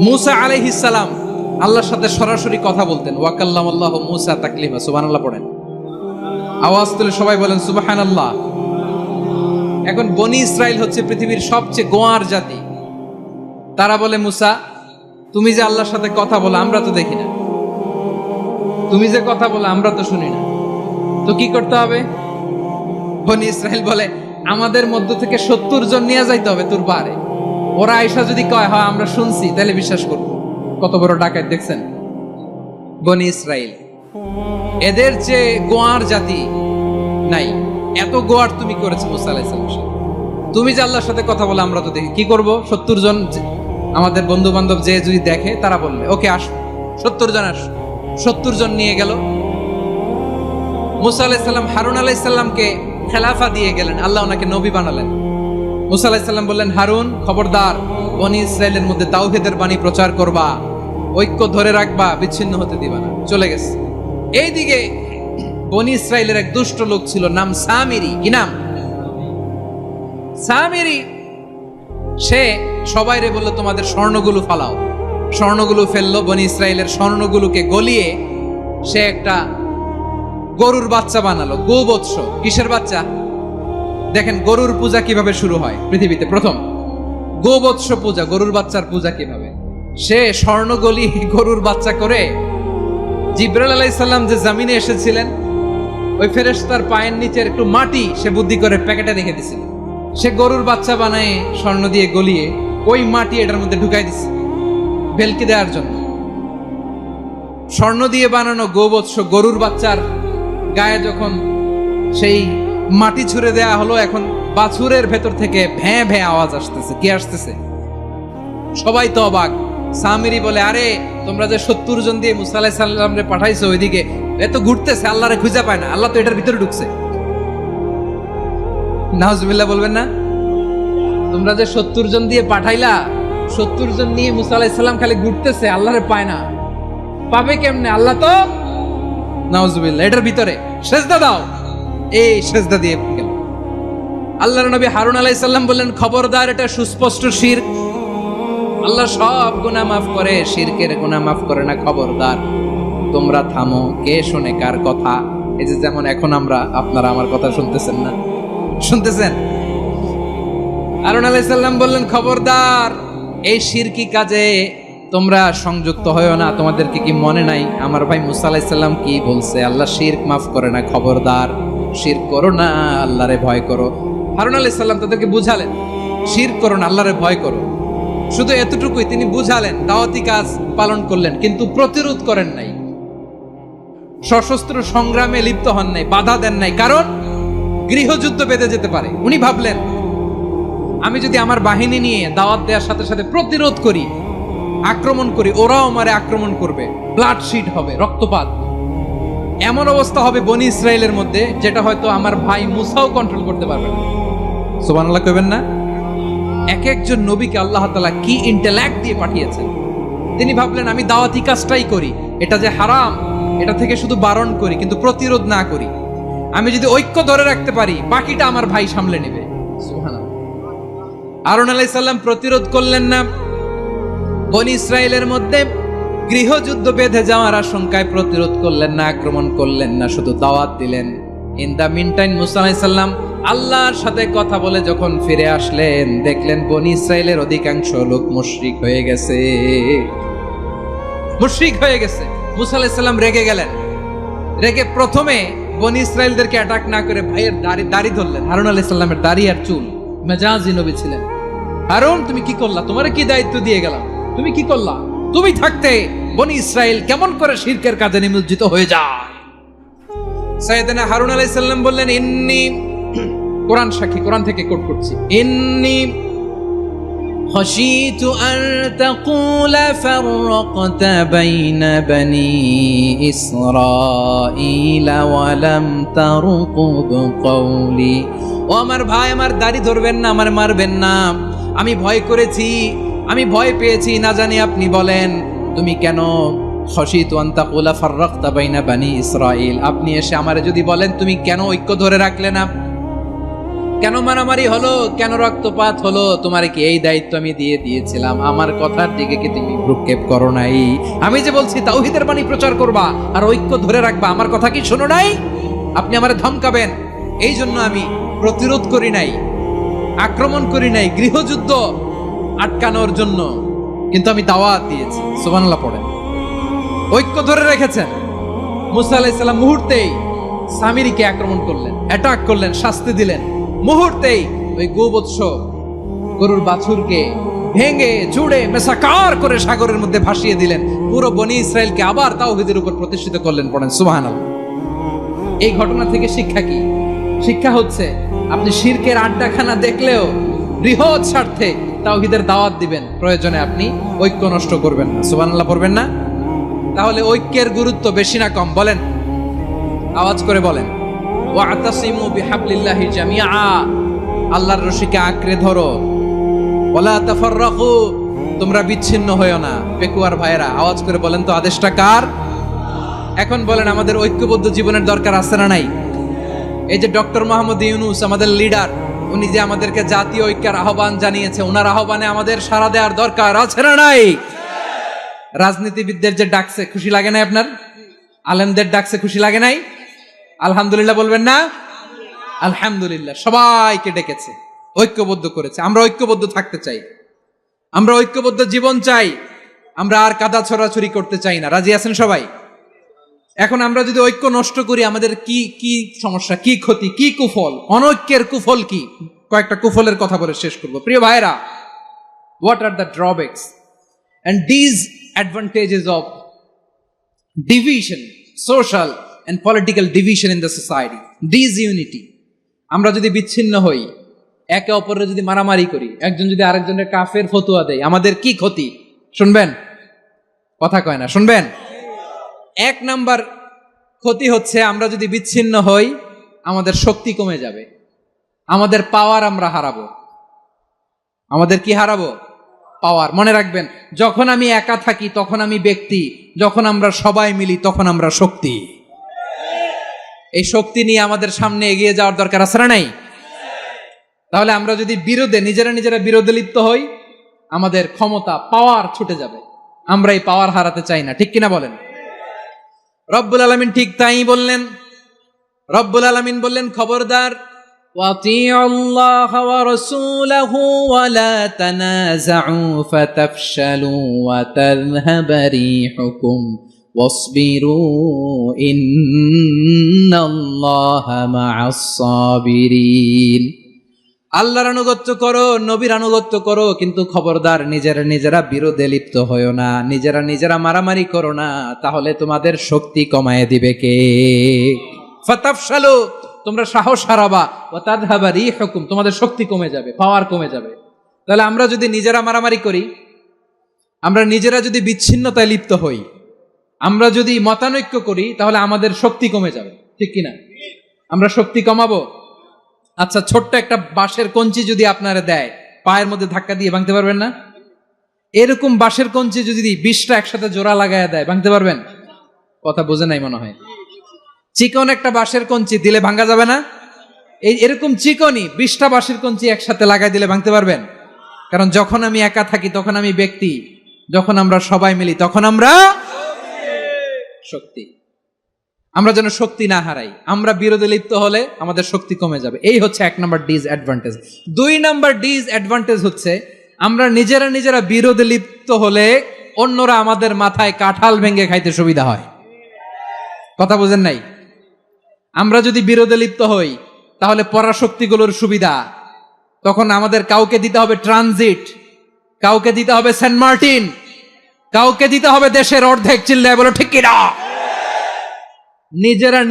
মুসা আলাইহিস সালাম আল্লাহর সাথে সরাসরি কথা বলতেন। ওয়াকাল্লামাল্লাহু মুসা তাকলিমা। সুবহানাল্লাহ পড়েন, আওয়াজ তুলে সবাই বলেন সুবহানাল্লাহ। এখন বনি ইসরাইল হচ্ছে পৃথিবীর সবচেয়ে গোয়ার জাতি। তারা বলে, মুসা তুমি যে আল্লাহর সাথে কথা বলো আমরা তো দেখি না, তুমি যে কথা বলো আমরা তো শুনি না, তো কি করতে হবে? বনি ইসরাইল বলে, আমাদের মধ্য থেকে 70 জন নিয়ে যাইতে হবে তোর পাহাড়ে। ওরা আয়েশা যদি কয় হয় আমরা শুনছি, তাহলে বিশ্বাস করব। কত বড় ডাকাত দেখছেন বনি ইসরাইল। এদের যে গোয়ার জাতি নাই, এত গোয়ার তুমি করেছো মুসা আলাইহিস সালাম। তুমি যে আল্লাহর সাথে কথা বলে আমরা তো দেখি, কি করব? 70 জন আমাদের বন্ধু বান্ধব যে যদি দেখে তারা বলবে ওকে আসো, 70 জন আসো। 70 জন নিয়ে গেল। মুসা আলাইহিস সালাম হারুন আলাইহিস সালামকে খেলাফা দিয়ে গেলেন, আল্লাহ ওনাকে নবী বানালেন। মুসা আলাইহিস সালাম বললেন, হারুন খবরদার, বনি ইসরাইলের মধ্যে তাওহীদের বাণী প্রচার করবা, ঐক্য ধরে রাখবা, বিচ্ছিন্ন হতে দিবা না। চলে গেছে। এইদিকে বনি ইসরাইলের এক দুষ্ট লোক ছিল, নাম সামিরি। কি নাম? সামিরি। সে সবাইরে বললো তোমাদের স্বর্ণগুলো ফালাও। স্বর্ণগুলো ফেললো। বনি ইসরাইলের স্বর্ণগুলোকে গলিয়ে সে একটা গরুর বাচ্চা বানালো। গোবৎস। কিসের বাচ্চা? দেখেন গরুর পূজা কিভাবে শুরু হয় পৃথিবীতে প্রথম। গোবৎস পূজা, গরুর বাচ্চার পূজা কিভাবে। সে স্বর্ণ গলি গরুর বাচ্চা করে জিবরাইল আলাইহিস সালাম যে জমিনে এসেছিলেন, ওই ফেরেশতার পায়ের নিচের একটু মাটি সে বুদ্ধি করে প্যাকেটে রেখে দিছিল। সে গরুর বাচ্চা বানায় স্বর্ণ দিয়ে গলিয়ে ওই মাটি এটার মধ্যে ঢুকাই দিছে ভেলকি দেওয়ার জন্য। স্বর্ণ দিয়ে বানানো গোবৎস গরুর বাচ্চার গায়ে যখন সেই মাটি ছুঁড়ে দেয়া হলো, এখন বাছুরের ভেতর থেকে ভ্যাঁ ভ্যাঁ আওয়াজ আসতেছে। কি আসতেছে? সবাই তো অবাক। সামিরি বলে, আরে তোমরা যে 70 জন দিয়ে মুসা আলাইহিস সালামরে পাঠাইছো, ওইদিকে এত ঘুরতেছে, আল্লাহরে খুঁজে পায় না, আল্লাহ তো এটার ভিতরে ঢুকছে। নাউজুবিল্লাহ বলবেন না? তোমরা যে 70 জন দিয়ে পাঠাইলা, 70 জন নিয়ে মুসা আলাইহিস সালাম খালি ঘুরতেছে, আল্লাহরে পায় না। পাবে কেমনে? আল্লাহ তো নাউজুবিল্লাহ এটার ভিতরে। সেজদা দাও। এই সেজদা দিয়ে গেল। আল্লাহর নবী হারুন আলাইহিস সালাম বললেন, খবরদার, এটা সুস্পষ্ট শিরক। আল্লাহ সব গুনাহ মাফ করে, শিরকের গুনাহ মাফ করে না। খবরদার, তোমরা থামো। কে শোনে কার কথা? এই যে যেমন এখন আপনারা আমার কথা শুনতেছেন না? শুনতেছেন? হারুন আলাইহিস সালাম বললেন, খবরদার, এই শিরকি কাজে তোমরা সংযুক্ত হয়ো না। তোমাদেরকে কি মনে নাই আমার ভাই মুসা আলাইহিস সালাম কি বলছে? আল্লাহ শিরক মাফ করে না। খবরদার, শিরক করো না, আল্লাহরে ভয় করো। হারুন আলাইহিস সালাম তাদেরকে বুঝালেন, শিরক করো না, আল্লাহরে ভয় করো। শুধু এতটুকুই তিনি বুঝালেন, দাওয়াতি কাজ পালন করলেন, কিন্তু প্রতিরোধ করেন নাই, সশস্ত্র সংগ্রামে লিপ্ত হন নাই, বাধা দেন নাই। কারণ গৃহযুদ্ধ বেঁধে যেতে পারে। উনি ভাবলেন, আমি যদি আমার বাহিনী নিয়ে দাওয়াত দেওয়ার সাথে সাথে প্রতিরোধ করি, আক্রমণ করি, ওরাও আমারে আক্রমণ করবে, ব্লাডশিট হবে, রক্তপাত। এমন অবস্থা হবে বনি ইসরাইলের মধ্যে, যেটা হয়তো আমার ভাই মুসাও কন্ট্রোল করতে পারবে না। সুবহানাল্লাহ কইবেন না? এক একজন নবীকে আল্লাহ তাআলা কি ইন্টেলেক্ট দিয়ে পাঠিয়েছেন। তিনি ভাবলেন, আমি দাওয়াতি কাজটাই করি, এটা যে হারাম এটা থেকে শুধু বারণ করি, কিন্তু প্রতিরোধ না করি। আমি যদি ঐক্য ধরে রাখতে পারি, বাকিটা আমার ভাই সামলে নেবে। সুবহানাল্লাহ। হারুন আলাইহিস সালাম প্রতিরোধ করলেন না। বনি ইসরাইলের মধ্যে গৃহযুদ্ধ বেঁধে যাওয়ার আশঙ্কায় প্রতিরোধ করলেন না, আক্রমণ করলেন না, শুধু দাওয়াত দিলেন। ইন দা মিন টাইম মুসা আলাইহিস সালাম আল্লাহর সাথে কথা বলে যখন ফিরে আসলেন, দেখলেন বনি ইসরাইলের অধিকাংশ লোক মুশরিক হয়ে গেছে। মুশরিক হয়ে গেছে। মুসা আলাইহিস সালাম রেগে গেলেন। রেগে প্রথমে বনি ইসরাইলদেরকে অ্যাটাক না করে ভাইয়ের দাড়ি ধরলেন। হারুন আলাইহিস সালামের দাড়ি আর চুল। মেজাজি নবী ছিলেন। হারুন, তুমি কি করলা? তোমারে কি দায়িত্ব দিয়ে গেলাম, তুমি কি করলা? তুমি থাকতে বনি ইসরাইল কেমন করে শিরকের কাজে নিমজ্জিত হয়ে যায়? সাইয়েদনা হারুন আলাইহিস সালাম বললেন, ইন্নী, কোরআন সাক্ষী, কোরআন থেকে কোট করছি, ইন্নী খাশিতু আন তাকুলা ফাররাকতা বাইনা বনি ইসরাঈলা ওয়া লাম তারকুব কওলি। ও আমার ভাই, আমার দাড়ি ধরবেন না, আমার মারবেন না। আমি ভয় করেছি, আমি ভয় পেয়েছি, না জানি আপনি বলেন তুমি কেন খাশিতু আন তাকুলা ফাররাকতা বাইনা বনি ইসরাঈল, আপনি এসে আমারে যদি বলেন তুমি কেন ঐক্য ধরে রাখলে না, কেন মারামারি হলো, কেন রক্তপাত হলো? তোমার কি এই দায়িত্ব আমি দিয়ে দিয়েছিলাম? আমার কথার দিকে কি তুমি ভ্রুক্ষেপ করো নাই? আমি যে বলছি তাওহীদের বাণী প্রচার করবা আর ঐক্য ধরে রাখবা, আমার কথা কি শোনো নাই? আপনি আমারে ধমকাবেন, এই জন্য আমি প্রতিরোধ করি নাই, আক্রমণ করি নাই, গৃহযুদ্ধ আটকানোর জন্য, কিন্তু আমি দাওয়াত দিয়েছি। সুবহানাল্লাহ পড়েন। ঐক্য ধরে রেখেছেন। মুসা আলাইহিস সালাম মুহূর্তেই সামিরীকে আক্রমণ করলেন, অ্যাটাক করলেন, শাস্তি দিলেন। মুহূর্তেই ওই গোবৎস গরুর বাছুরকে ভেঙে জুড়ে মেসাকার করে সাগরের মধ্যে ভাসিয়ে দিলেন। পুরো বনি ইসরায়েলকে আবার তাওহীদের উপর প্রতিষ্ঠিত করলেন। পড়েন সুবহানাল্লাহ। এই ঘটনা থেকে শিক্ষা কি? শিক্ষা হচ্ছে আপনি শিরকের আড্ডাখানা দেখলেও বৃহৎ স্বার্থে তাওহীদের দাওয়াত দিবেন, প্রয়োজনে আপনি ঐক্য নষ্ট করবেন না। সুবহানাল্লাহ পড়বেন না? তাহলে ঐক্যের গুরুত্ব বেশি না কম? বলেন, আওয়াজ করে বলেন। ওয়াতাসিমু বিহাবলিল্লাহি জামিআ, আল্লাহর রশিকে আঁকড়ে ধরো। ওয়ালা তাফাররাকু, তোমরা বিচ্ছিন্ন হয়ো না। পেকুয়ার ভাইরা আওয়াজ করে বলেন তো, আদেশটা কার? এখন বলেন, আমাদের ঐক্যবদ্ধ জীবনের দরকার আছে না নাই? এই যে ডক্টর মোহাম্মদ ইউনূস আমাদের লিডার, উনি যে আমাদেরকে জাতীয় ঐক্যের আহ্বান জানিয়েছে, ওনার আহ্বানে আমাদের সাড়া দেওয়ার দরকার আছে না নাই? রাজনীতিবিদদের যে ডাকছে, খুশি লাগে নাই আপনার? আলেমদের ডাকছে, খুশি লাগে নাই? আলহামদুলিল্লাহ বলবেন না? আলহামদুলিল্লাহ। সবাইকে ডেকেছে, ঐক্যবদ্ধ করেছে। আমরা ঐক্যবদ্ধ থাকতে চাই, আমরা ঐক্যবদ্ধ জীবন চাই, আমরা আর কাদা ছড়াছড়ি করতে চাই না। রাজি আছেন সবাই? এখন আমরা যদি ঐক্য নষ্ট করি, আমাদের কি কি সমস্যা, কি ক্ষতি, কি কুফল? অনৈক্যের কুফল কি? কয়েকটা কুফলের কথা বলে শেষ করব। প্রিয় ভাইরা, what are the drawbacks and disadvantages of division, social and political division in the society, disunity? আমরা যদি বিচ্ছিন্ন হই, একে অপরের যদি মারামারি করি, একজন যদি আরেকজনের কাফের ফতোয়া দেয়, আমাদের কি ক্ষতি? শুনবেন? কথা কয় না, শুনবেন? এক নাম্বার ক্ষতি হচ্ছে, আমরা যদি বিচ্ছিন্ন হই, আমাদের শক্তি কমে যাবে, আমাদের পাওয়ার আমরা হারাবো। আমাদের কি হারাবো? পাওয়ার। মনে রাখবেন, যখন আমি একা থাকি তখন আমি ব্যক্তি, যখন আমরা সবাই মিলি তখন আমরা শক্তি। এই শক্তি নিয়ে আমাদের সামনে এগিয়ে যাওয়ার দরকার আছে না নাই? তাহলে আমরা যদি নিজেরা বিরোধে লিপ্ত হই, আমাদের ক্ষমতা, পাওয়ার ছুটে যাবে। আমরা এই পাওয়ার হারাতে চাই না, ঠিক কিনা বলেন? রব্বুল আলামিন ঠিক তাই বললেন। রব্বুল আলামিন বললেন, খবরদার, وَأَطِيعُوا اللَّهَ وَرَسُولَهُ وَلَا تَنَازَعُوا فَتَفْشَلُوا وَتَذْهَبَ رِيحُكُمْ وَاصْبِرُوا إِنَّ اللَّهَ مَعَ الصَّابِرِينَ। আল্লাহর আনুগত্য করো, নবীর আনুগত্য করো, কিন্তু খবরদার নিজেরা বিরোধে লিপ্ত হয়ো না, নিজেরা মারামারি করো না, তাহলে তোমাদের শক্তি কমায় দিবে কে? ফাতাফশালু, তোমরা সাহস হারাবা, ওয়া তাযহাবা রিহুকুম, তোমাদের শক্তি কমে যাবে, পাওয়ার কমে যাবে। তাহলে আমরা যদি নিজেরা মারামারি করি, আমরা নিজেরা যদি বিচ্ছিন্নতায় লিপ্ত হই, আমরা যদি মতানৈক্য করি, তাহলে আমাদের শক্তি কমে যাবে, ঠিক কিনা? আমরা শক্তি কমাবো। আচ্ছা, ছোট্ট একটা বাঁশের কঞ্চি যদি আপনারা দেয়, পায়ের মধ্যে ধাক্কা দিয়ে ভাঙতে পারবেন না? এরকম বাঁশের কঞ্চি যদি 20টা একসাথে জোড়া লাগায় দেয়, ভাঙতে পারবেন? কথা বোঝে নাই মনে হয়। চিকন একটা বাঁশের কঞ্চি দিলে ভাঙা যাবে না? এরকম চিকনই 20টা বাঁশের কঞ্চি একসাথে লাগাই দিলে ভাঙতে পারবেন? কারণ যখন আমি একা থাকি তখন আমি ব্যক্তি, যখন আমরা সবাই মিলি তখন আমরা শক্তি। আমরা যেন শক্তি না হারাই। আমরা বিরোধে লিপ্ত হলে আমাদের শক্তি কমে যাবে। এই হচ্ছে 1 নাম্বার ডিসঅ্যাডভান্টেজ। 2 নাম্বার ডিসঅ্যাডভান্টেজ হচ্ছে, আমরা নিজেরা বিরোধে লিপ্ত হলে অন্যরা আমাদের মাথায় কাঁঠাল ভেঙে খাইতে সুবিধা হয়। কথা বুঝেন নাই? আমরা যদি বিরোধে লিপ্ত হই, তাহলে পরাশক্তিগুলোর সুবিধা, তখন আমাদের কাউকে দিতে হবে ট্রানজিট, কাউকে দিতে হবে সেন্ট মার্টিন, কাউকে দিতে হবে দেশের অর্ধেক। চিল্লায় বলো ঠিক কিনা?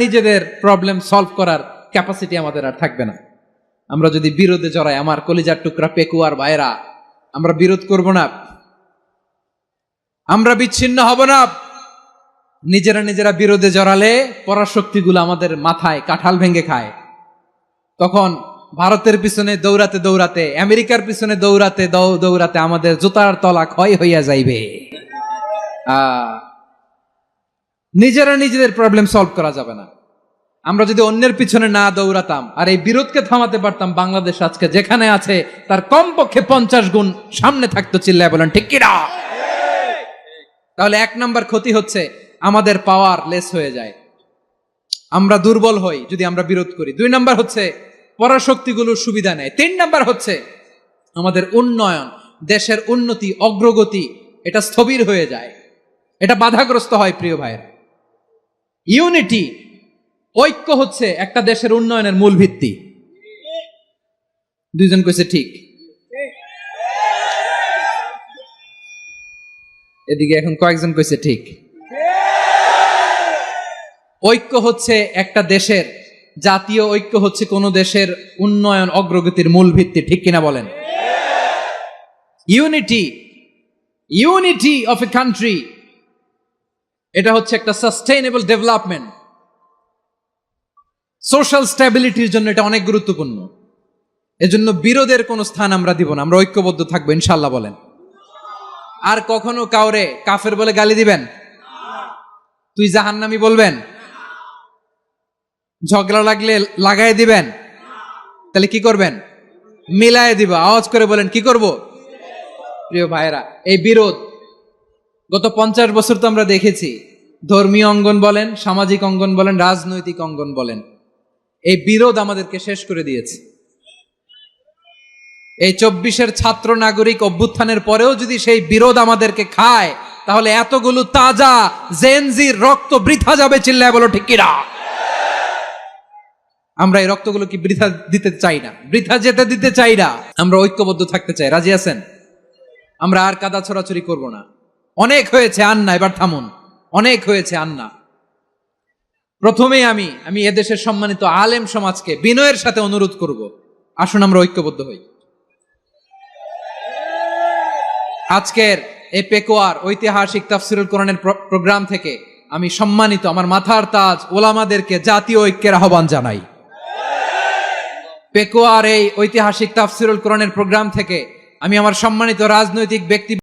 নিজেদের প্রবলেম সলভ করার ক্যাপাসিটি আমাদের আর থাকবে না। আমরা যদি বিরোধে জড়াই, আমার কলিজার টুকরা পেকুয়ার ভাইরা, আমরা বিরোধ করব না, আমরা বিচ্ছিন্ন হব না। নিজেরা বিরোধে জড়ালে পরাশক্তিগুলো আমাদের মাথায় কাঁঠাল ভেঙে খায়। তখন ভারতের পিছনে দৌড়াতে, আমেরিকার পিছনে দৌড়াতে আমাদের জুতার তলা ক্ষয় হইয়া যাইবে। নিজেদের প্রবলেম সলভ করা যাবে না। আমরা যদি অন্যের পিছনে না দৌড়াতাম আর এই বিরোধকে থামাতে পারতাম, বাংলাদেশ আজকে যেখানে আছে তার কমপক্ষে 50 গুণ সামনে থাকতো। চিল্লায় বলেন ঠিক কিনা? তাহলে 1 নাম্বার ক্ষতি হচ্ছে আমাদের পাওয়ার লেস হয়ে যায়, আমরা দুর্বল হই যদি আমরা বিরোধ করি। 2 নাম্বার হচ্ছে পরাশক্তিগুলোর সুবিধা নেয়। 3 নাম্বার হচ্ছে আমাদের উন্নয়ন, দেশের উন্নতি, অগ্রগতি এটা স্থবির হয়ে যায়, এটা বাধাগ্রস্ত হয়। প্রিয় ভাইয়েরা, ইউনিটি, ঐক্য হচ্ছে একটা দেশের উন্নয়নের মূল ভিত্তি। 2 জন কইছে ঠিক, এদিকে এখন কয়েকজন কইছে ঠিক। ঐক্য হচ্ছে একটা দেশের, জাতীয় ঐক্য হচ্ছে কোন দেশের উন্নয়ন অগ্রগতির মূল ভিত্তি। ঠিক কিনা বলেন? ইউনিটি অফ এ কান্ট্রি, এটা হচ্ছে একটা সাস্টেইনেবল ডেভেলপমেন্ট, সোশ্যাল স্ট্যাবিলিটির জন্য এটা অনেক গুরুত্বপূর্ণ। এজন্য বিরোধের কোনো স্থান আমরা দিব না, আমরা ঐক্যবদ্ধ থাকবো ইনশাআল্লাহ। বলেন। আর কখনো কাউরে কাফের বলে গালি দিবেন? তুই জাহান্নামী বলবেন? ঝগড়া লাগলে লাগাই দিবেন? তাহলে কি করবেন? মিলায় দিব। আওয়াজ করে বলেন, কি করব? প্রিয় ভাইরা, এই বিরোধ গত 50 বছর তো আমরা দেখেছি, ধর্মীয় অঙ্গন বলেন, সামাজিক অঙ্গন বলেন, রাজনৈতিক অঙ্গন বলেন, এই বিরোধ আমাদেরকে শেষ করে দিয়েছে। এই 24-এর ছাত্র নাগরিক অভ্যুত্থানের পরেও যদি সেই বিরোধ আমাদেরকে খায়, তাহলে এতগুলো তাজা জেনজির রক্ত বৃথা যাবে। চিল্লায় বলো ঠিক কিনা? আমরা এই রক্তগুলো কি বৃথা দিতে চাই না, বৃথা যেতে দিতে চাই না। আমরা ঐক্যবদ্ধ থাকতে চাই। রাজি আছেন? আমরা আর কাদা ছড়াছড়ি করব না। অনেক হয়েছে আন্না, এবার থামুন। অনেক হয়েছে আন্না। প্রথমেই আমি এদেশের সম্মানিত আলেম সমাজকে বিনয়ের সাথে অনুরোধ করব, আসুন আমরা ঐক্যবদ্ধ হই। আজকের এই পেকুয়ার ঐতিহাসিক তাফসিরুল কোরআনের প্রোগ্রাম থেকে আমি সম্মানিত আমার মাথার তাজ ওলামাদেরকে জাতীয় ঐক্যের আহ্বান জানাই। পেকুয়ার এই ঐতিহাসিক তাফসিরুল কোরআনের প্রোগ্রাম থেকে আমি আমার সম্মানিত রাজনৈতিক ব্যক্তি